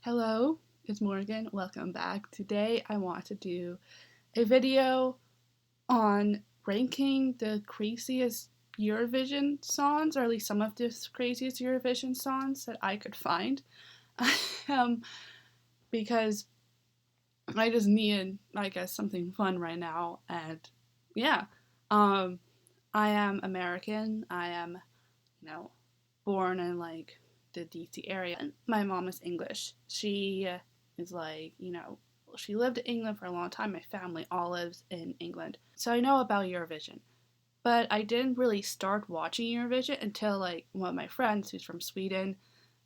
Hello, it's Morgan. Welcome back. Today I want to do a video on ranking the craziest Eurovision songs, or at least some of the craziest Eurovision songs that I could find. um, because I just needed, I guess, something fun right now. And yeah, um, I am American. I am, born in like the DC area. And my mom is English. She is she lived in England for a long time. My family all lives in England. So I know about Eurovision. But I didn't really start watching Eurovision until like one of my friends who's from Sweden.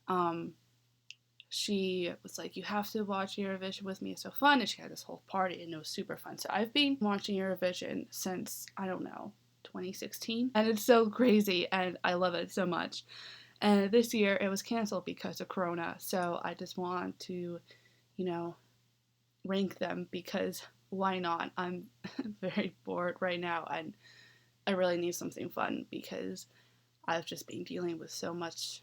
Um, she was like, "You have to watch Eurovision with me. It's so fun." And she had this whole party and it was super fun. So I've been watching Eurovision since, I don't know, 2016. And it's so crazy and I love it so much. And this year it was canceled because of Corona. So I just want to, rank them because why not? I'm very bored right now and I really need something fun because I've just been dealing with so much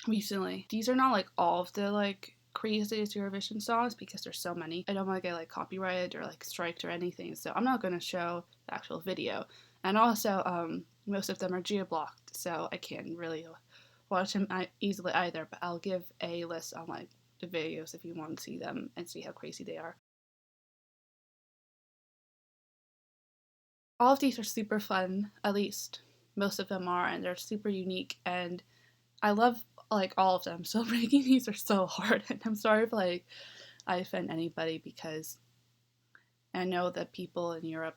recently. These are not like all of the like craziest Eurovision songs because there's so many. I don't want to get like copyrighted or like striked or anything, so I'm not going to show the actual video. And also, most of them are geo-blocked, so I can't really watch them easily either. But I'll give a list on like the videos if you want to see them and see how crazy they are. All of these are super fun, at least most of them are, and they're super unique and I love like all of them. So ranking these are so hard, and I'm sorry if like I offend anybody because I know that people in Europe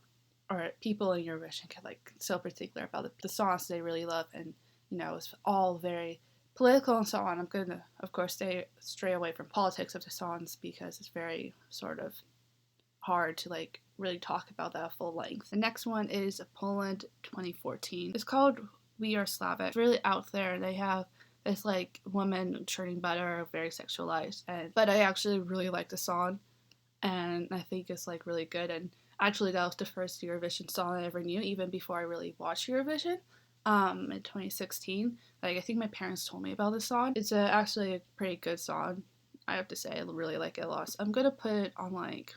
or people in Eurovision get like so particular about the songs they really love, and it's all very political and so on. I'm gonna of course stray away from politics of the songs because it's very sort of hard to like really talk about that full length. The next one is Poland 2014. It's called We Are Slavic. It's really out there. They have this like woman churning butter, very sexualized, but I actually really like the song and I think it's like really good. And actually that was the first Eurovision song I ever knew, even before I really watched Eurovision. In 2016, like I think my parents told me about this song. It's actually a pretty good song, I have to say. I really like it a lot. So I'm gonna put it on like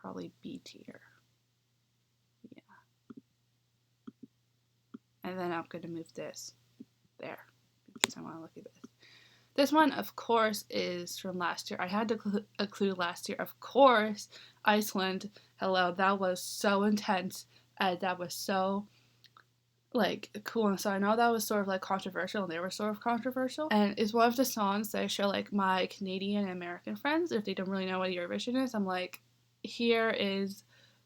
probably B tier. Yeah. And then I'm gonna move this there because I want to look at this. This one, of course, is from last year. I had to include last year. Of course, Iceland. Hello, that was so intense. And that was so like cool. And so I know that was sort of like controversial, and they were sort of controversial. And it's one of the songs that I show like my Canadian and American friends if they don't really know what Eurovision is. I'm like, here is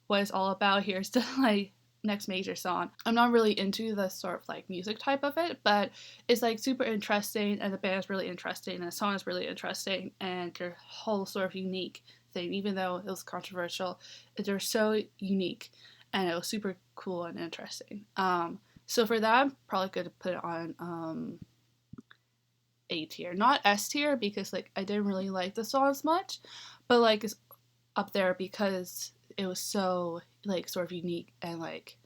what it's all about. Here's the like next major song. I'm not really into the sort of like music type of it, but it's like super interesting and the band is really interesting and the song is really interesting and their whole sort of unique thing, even though it was controversial, they're so unique and it was super cool and interesting. So for that, I'm probably going to put it on A tier, not S tier because like I didn't really like the song as much, but like it's up there because it was so like sort of unique and like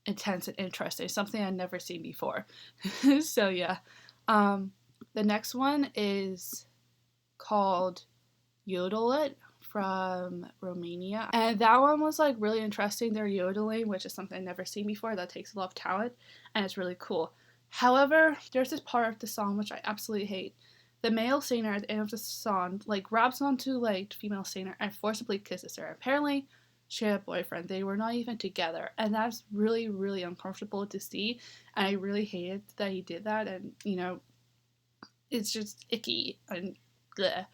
intense and interesting, something I'd never seen before. So yeah, the next one is called Yodel It from Romania, and that one was like really interesting. They're yodeling, which is something I've never seen before. That takes a lot of talent and it's really cool. However, there's this part of the song which I absolutely hate. The male singer at the end of the song like grabs onto like the female singer and forcibly kisses her. Apparently she had a boyfriend. They were not even together, and that's really, really uncomfortable to see, and I really hated that he did that. And it's just icky and bleh.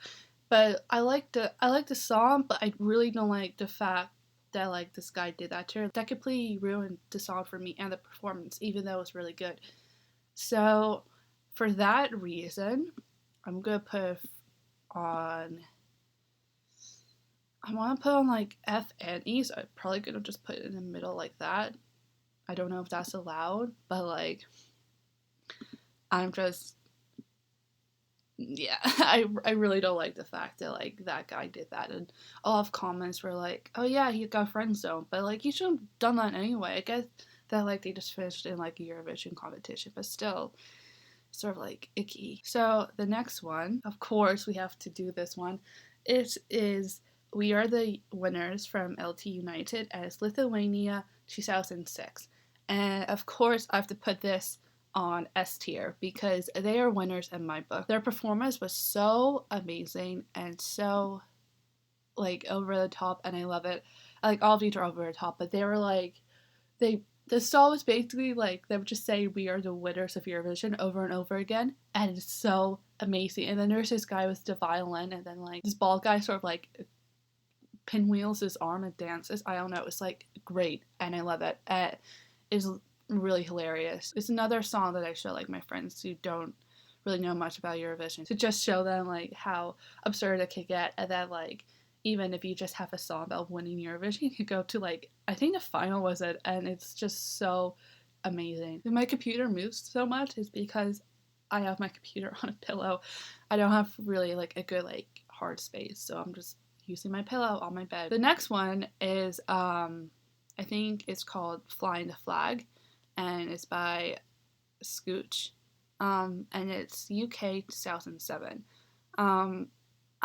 But I like the song, but I really don't like the fact that like this guy did that to her. That completely ruined the song for me and the performance, even though it was really good. So for that reason, I'm gonna put on. I want to put on like F and E, so I'm probably gonna just put it in the middle like that. I don't know if that's allowed, but like I'm just yeah, I really don't like the fact that like that guy did that, and a lot of comments were like, oh yeah, he got friend zoned, but like you should have done that anyway. I guess that like they just finished in like a Eurovision competition, but still sort of like icky. So the next one, of course, we have to do this one. It is We Are the Winners from LT United as Lithuania 2006. And of course, I have to put this on S tier because they are winners in my book. Their performance was so amazing and so like over the top, and I love it. Like all of these are over the top, but they were like the song was basically like they would just say we are the winners of Eurovision over and over again, and it's so amazing. And then there's this guy with the violin, and then like this bald guy sort of like pinwheels his arm and dances. I don't know, it's like great, and I love it. It is really hilarious. It's another song that I show like my friends who don't really know much about Eurovision to just show them like how absurd it could get, and then like even if you just have a song about winning Eurovision, you could go to like, I think the final was it, and it's just so amazing. If my computer moves so much is because I have my computer on a pillow. I don't have really like a good like hard space, so I'm just using my pillow on my bed. The next one is I think it's called Flying the Flag, and it's by Scooch, and it's UK 2007.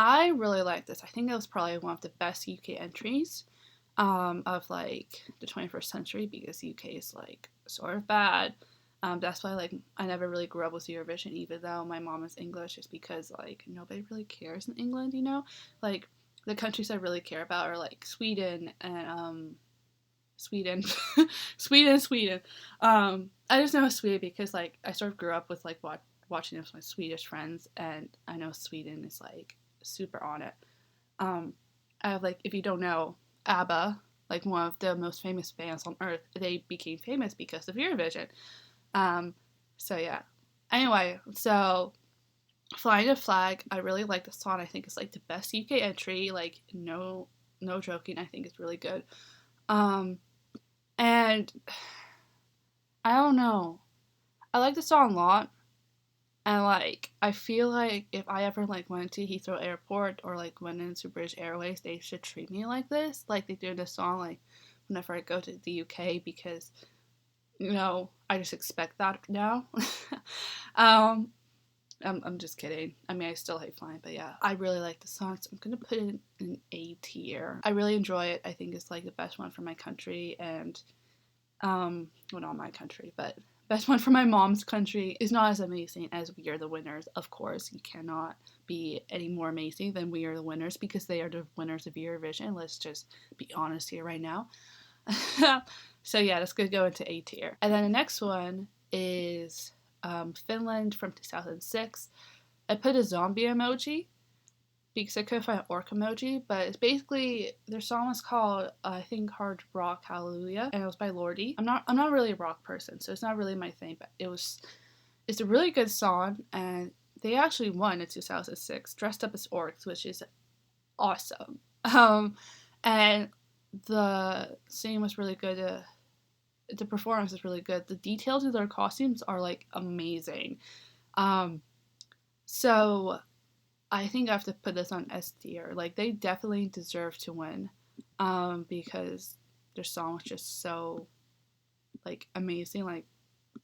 I really like this. I think it was probably one of the best UK entries of like the 21st century because UK is like sort of bad. That's why like I never really grew up with Eurovision, even though my mom is English, just because like nobody really cares in England, you know? Like the countries I really care about are like Sweden and Sweden. Sweden. I just know Sweden because like I sort of grew up with like watching it with my Swedish friends, and I know Sweden is like super on it. I have like, if you don't know, ABBA, like one of the most famous bands on earth, they became famous because of Eurovision. So yeah. Anyway, so Flying the Flag, I really like the song. I think it's like the best UK entry. Like no joking. I think it's really good. And I don't know. I like the song a lot. And like I feel like if I ever like went to Heathrow Airport or like went into British Airways, they should treat me like this, like they do in this song. Like whenever I go to the UK, because you know I just expect that now. I'm just kidding. I mean, I still hate flying, but yeah, I really like the song, so I'm gonna put it in A tier. I really enjoy it. I think it's like the best one for my country, and well, not my country, but best one for my mom's country is not as amazing as We Are the Winners. Of course, you cannot be any more amazing than We Are the Winners because they are the winners of Eurovision. Let's just be honest here right now. So yeah, let's go into A tier. And then the next one is Finland from 2006. I put a zombie emoji because I couldn't find an orc emoji, but it's basically their song was called I think Hard Rock Hallelujah, and it was by Lordi. I'm not really a rock person, so it's not really my thing, but it's a really good song, and they actually won in 2006 dressed up as orcs, which is awesome. And the singing was really good. The performance is really good. The details of their costumes are like amazing. So I think I have to put this on S tier. Like they definitely deserve to win, because their song was just so like amazing, like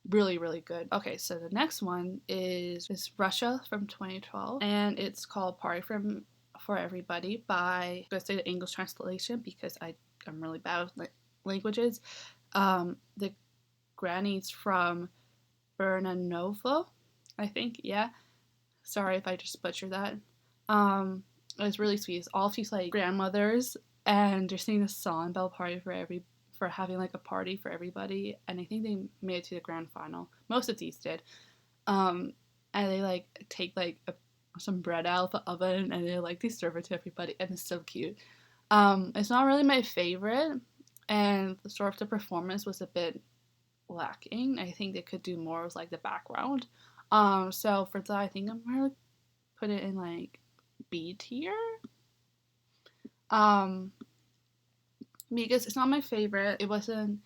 really really good. Okay, so the next one is Russia from 2012, and it's called Party for Everybody by, I'm gonna say the English translation because I'm really bad with languages. The Grannies from Burnanovo, I think. Yeah. Sorry if I just butchered that. It was really sweet. It's all these like grandmothers, and they're singing a song about party for having like a party for everybody, and I think they made it to the grand final. Most of these did. And they like take like some bread out of the oven, and they serve it to everybody, and it's so cute. It's not really my favorite, and the sort of the performance was a bit lacking. I think they could do more with like the background. So for that, I think I'm gonna put it in like B tier. Because it's not my favorite. It wasn't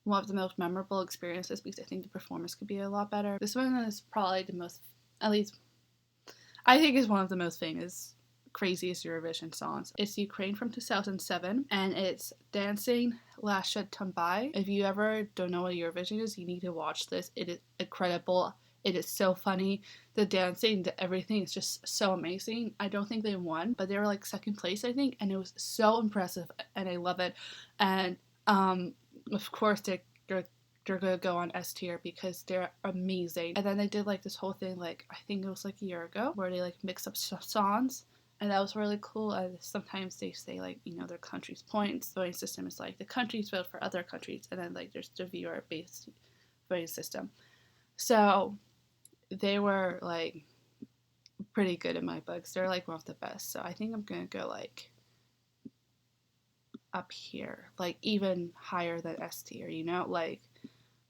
one of the most memorable experiences because I think the performance could be a lot better. This one is probably the most, at least I think is one of the most famous, craziest Eurovision songs. It's Ukraine from 2007, and it's Dancing Lasha Tumbai. If you ever don't know what Eurovision is, you need to watch this. It is incredible. It is so funny. The dancing, everything is just so amazing. I don't think they won, but they were like second place, I think, and it was so impressive, and I love it. And of course they're gonna go on S tier because they're amazing. And then they did like this whole thing, like I think it was like a year ago, where they like mix up songs, and that was really cool. And sometimes they say like, you know, their country's points. The voting system is like the countries vote for other countries, and then like there's the viewer based voting system. So they were like pretty good in my books. They're like one of the best. So I think I'm gonna go like up here, like even higher than S tier, you know, like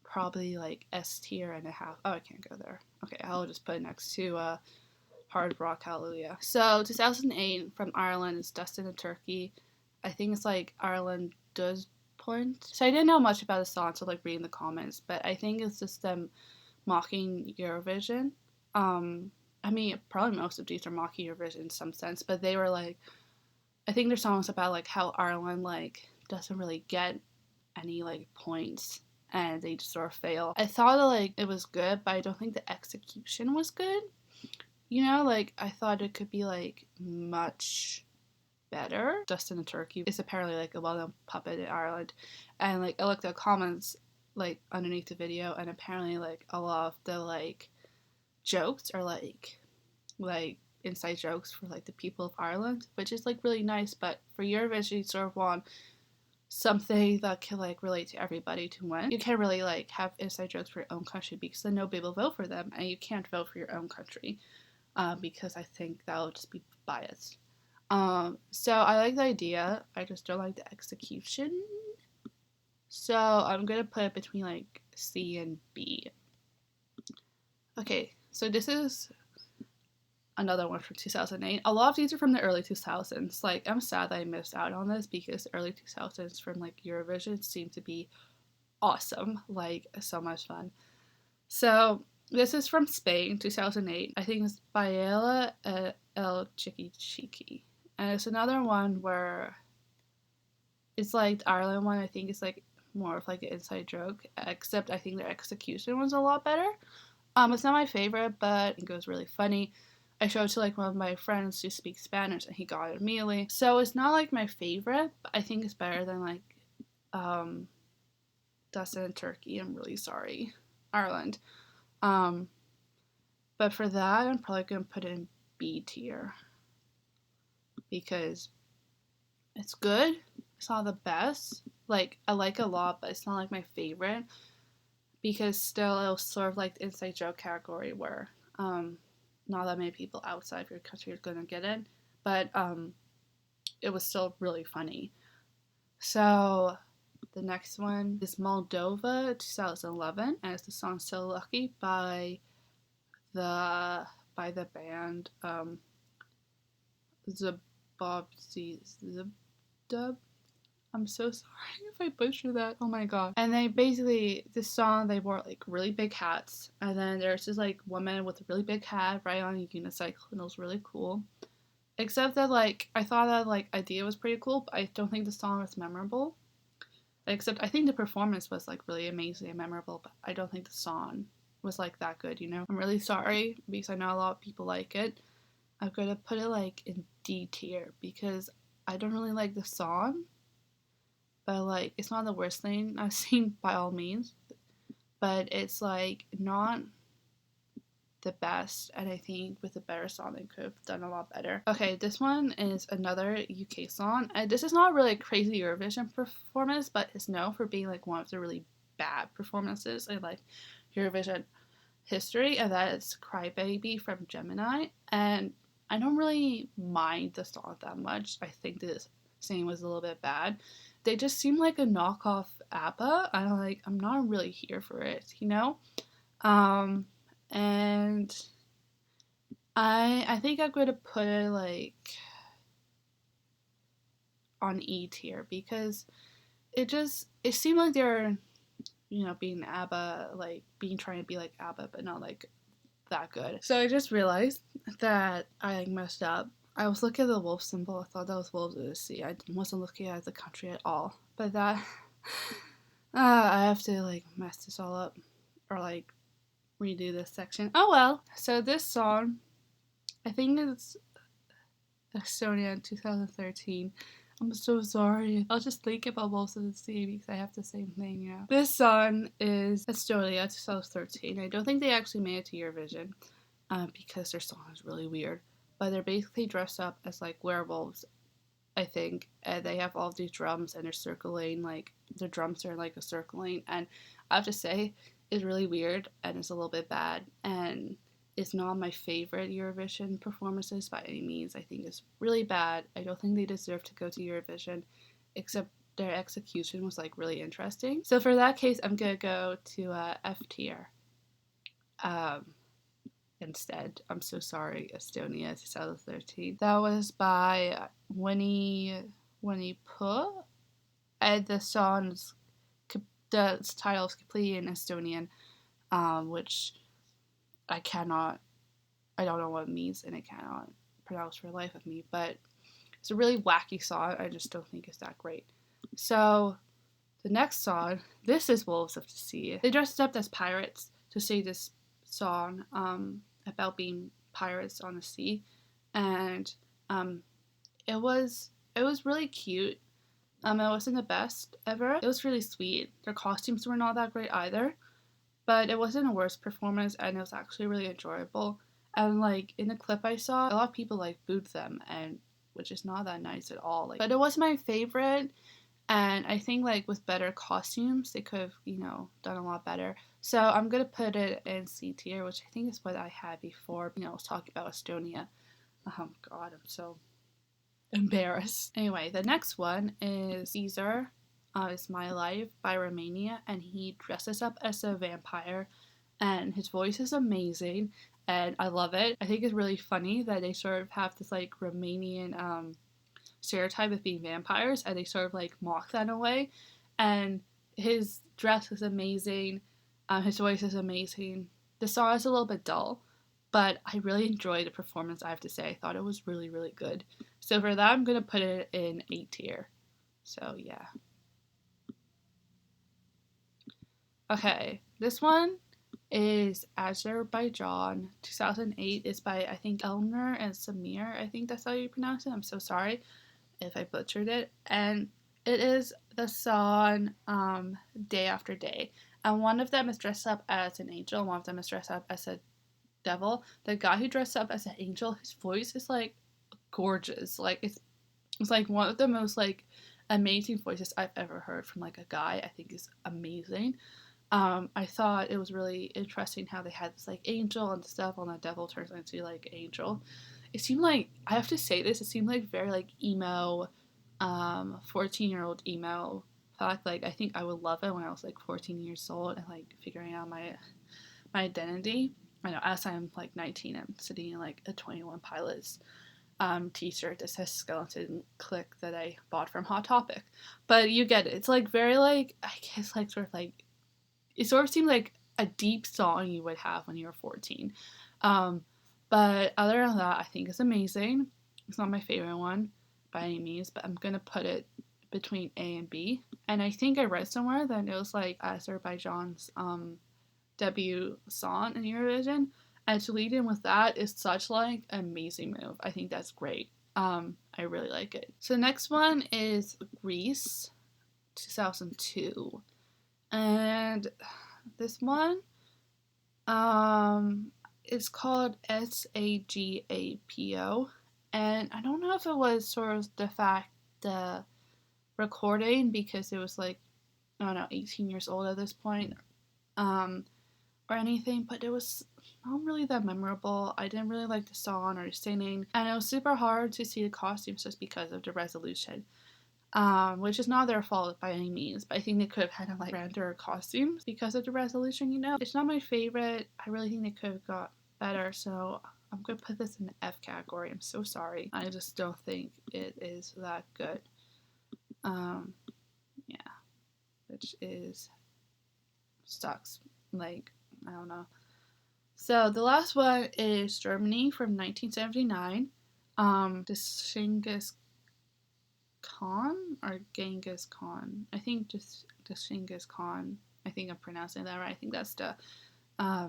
probably like S tier and a half. Oh, I can't go there. Okay, I'll just put it next to Hard Rock Hallelujah. So 2008 from Ireland is Dustin and Turkey. I think it's like Ireland does point. So I didn't know much about the song, so like reading the comments, but I think it's just them mocking Eurovision. I mean, probably most of these are mocking Eurovision in some sense, but they were like, I think their songs about like how Ireland like doesn't really get any like points and they just sort of fail. I thought like it was good, but I don't think the execution was good. You know, like I thought it could be like much better. Dustin and Turkey is apparently like a well-known puppet in Ireland, and like I looked at comments like underneath the video, and apparently like a lot of the like jokes are like inside jokes for like the people of Ireland, which is like really nice. But for Eurovision, you sort of want something that can like relate to everybody to win. You can't really like have inside jokes for your own country because then nobody will vote for them, and you can't vote for your own country because I think that will just be biased. So I like the idea. I just don't like the execution. So I'm gonna put it between like C and B. Okay, so this is another one from 2008. A lot of these are from the early 2000s. Like, I'm sad that I missed out on this because the early 2000s from like Eurovision seemed to be awesome. Like, so much fun. So this is from Spain, 2008. I think it's Baila el Chiki. And it's another one where it's like the Ireland one. I think it's like more of like an inside joke, except I think their execution was a lot better. It's not my favorite, but it was really funny. I showed it to like one of my friends who speaks Spanish, and he got it immediately. So it's not like my favorite, but I think it's better than like Dustin and Turkey. I'm really sorry, Ireland. But for that, I'm probably gonna put it in B tier because it's good. It's not the best. Like I like it a lot, but it's not like my favorite because still it was sort of like the inside joke category where not that many people outside of your country are gonna get it, but it was still really funny. So the next one is Moldova 2011, and it's the song "So Lucky" by the band Zdub. I'm so sorry if I butcher that. Oh my god. And they basically, this song, they wore like really big hats. And then there's this like woman with a really big hat right on a unicycle, and it was really cool. Except that like, I thought that like idea was pretty cool, but I don't think the song was memorable. Except I think the performance was like really amazing and memorable, but I don't think the song was like that good, you know? I'm really sorry because I know a lot of people like it. I'm gonna put it like in D tier because I don't really like the song. But like it's not the worst thing I've seen by all means, but it's like not the best, and I think with a better song they could have done a lot better. Okay, this one is another UK song, and this is not really a crazy Eurovision performance, but it's known for being like one of the really bad performances in like Eurovision history, and that is Cry Baby from Jemini. And I don't really mind the song that much. I think this singing was a little bit bad. They just seem like a knockoff ABBA. I'm not really here for it, you know? And I think I'm gonna put it like on E tier because it seemed like they're, you know, being ABBA, like trying to be like ABBA, but not like that good. So I just realized that I messed up. I was looking at the wolf symbol. I thought that was wolves of the sea. I wasn't looking at the country at all. But that I have to like mess this all up or like redo this section. Oh well. So this song, I think it's Estonia in 2013. I'm so sorry. I'll just think about Wolves of the Sea because I have the same thing, yeah. This song is Estonia 2013. I don't think they actually made it to Eurovision because their song is really weird. But they're basically dressed up as like werewolves, I think. And they have all these drums and they're circling, like the drums are like a circling. And I have to say, it's really weird and it's a little bit bad. And it's not my favorite Eurovision performances by any means. I think it's really bad. I don't think they deserve to go to Eurovision, except their execution was like really interesting. So for that case, I'm gonna go to F tier. Instead, I'm so sorry, Estonia 2013. That was by Winnie Pooh, and the song's the title is completely in Estonian, which I don't know what it means, and I cannot pronounce for the life of me, but it's a really wacky song. I just don't think it's that great. So, the next song, this is Wolves of the Sea. They dressed up as pirates to sing this song about being pirates on the sea, and it was really cute. It wasn't the best ever. It was really sweet. Their costumes were not that great either, but it wasn't a worst performance, and it was actually really enjoyable. And like in the clip I saw, a lot of people like booed them, and which is not that nice at all. Like, but it was my favorite, and I think like with better costumes, they could have done a lot better. So I'm gonna put it in C tier, which I think is what I had before. I was talking about Estonia. Oh God, I'm so embarrassed. Anyway, the next one is Caesar. Is My Life by Romania, and he dresses up as a vampire, and his voice is amazing, and I love it. I think it's really funny that they sort of have this like Romanian stereotype of being vampires, and they sort of like mock that in a way. And his dress is amazing, his voice is amazing. The song is a little bit dull, but I really enjoyed the performance. I have to say, I thought it was really, really good. So for that, I'm gonna put it in A tier. So yeah. Okay, this one is Azerbaijan 2008. It's by, I think, Elmer and Samir. I think that's how you pronounce it. I'm so sorry if I butchered it. And it is the song Day After Day. And one of them is dressed up as an angel, and one of them is dressed up as a devil. The guy who dressed up as an angel, his voice is like gorgeous. Like it's like one of the most like amazing voices I've ever heard from like a guy. I think is amazing. I thought it was really interesting how they had this like angel and stuff, and the devil turns into like angel. It seemed like, I have to say this, it seemed like very like emo, 14-year-old emo fact. Like I think I would love it when I was like 14 years old and like figuring out my identity. I know as I'm like 19, I'm sitting in like a 21 Pilots t-shirt that says Skeleton Click that I bought from Hot Topic. But you get it. It's like very like, I guess like sort of like, it sort of seemed like a deep song you would have when you were 14. But other than that, I think it's amazing. It's not my favorite one by any means, but I'm gonna put it between A and B. And I think I read somewhere that it was like Azerbaijan's debut song in Eurovision. And to lead in with that is such like an amazing move. I think that's great. I really like it. So the next one is Greece 2002. And this one is called SAGAPO, and I don't know if it was sort of the recording because it was like, I don't know, 18 years old at this point, or anything, but it was not really that memorable. I didn't really like the song or the singing, and it was super hard to see the costumes just because of the resolution. Which is not their fault by any means, but I think they could have had like grander costumes because of the resolution, It's not my favorite. I really think they could have got better, so I'm gonna put this in the F category. I'm so sorry. I just don't think it is that good. Yeah. Which sucks. Like, I don't know. So the last one is Germany from 1979. This Genghis Khan or Genghis Khan. I think just Genghis Khan. I think I'm pronouncing that right. I think that's the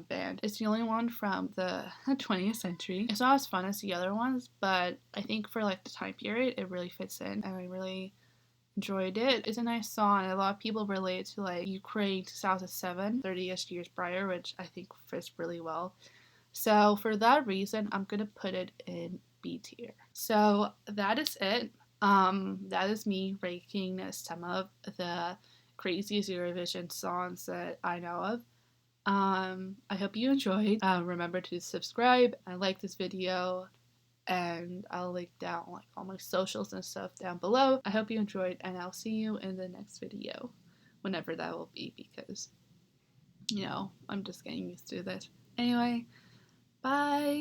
band. It's the only one from the 20th century. It's not as fun as the other ones, but I think for like the time period, it really fits in, and I really enjoyed it. It's a nice song. A lot of people relate to like Ukraine 2007, 30-ish years prior, which I think fits really well. So for that reason, I'm gonna put it in B tier. So that is it. That is me ranking some of the craziest Eurovision songs that I know of. I hope you enjoyed. Remember to subscribe and like this video, and I'll link down like all my socials and stuff down below. I hope you enjoyed, and I'll see you in the next video, whenever that will be, because, you know, I'm just getting used to this. Anyway, bye!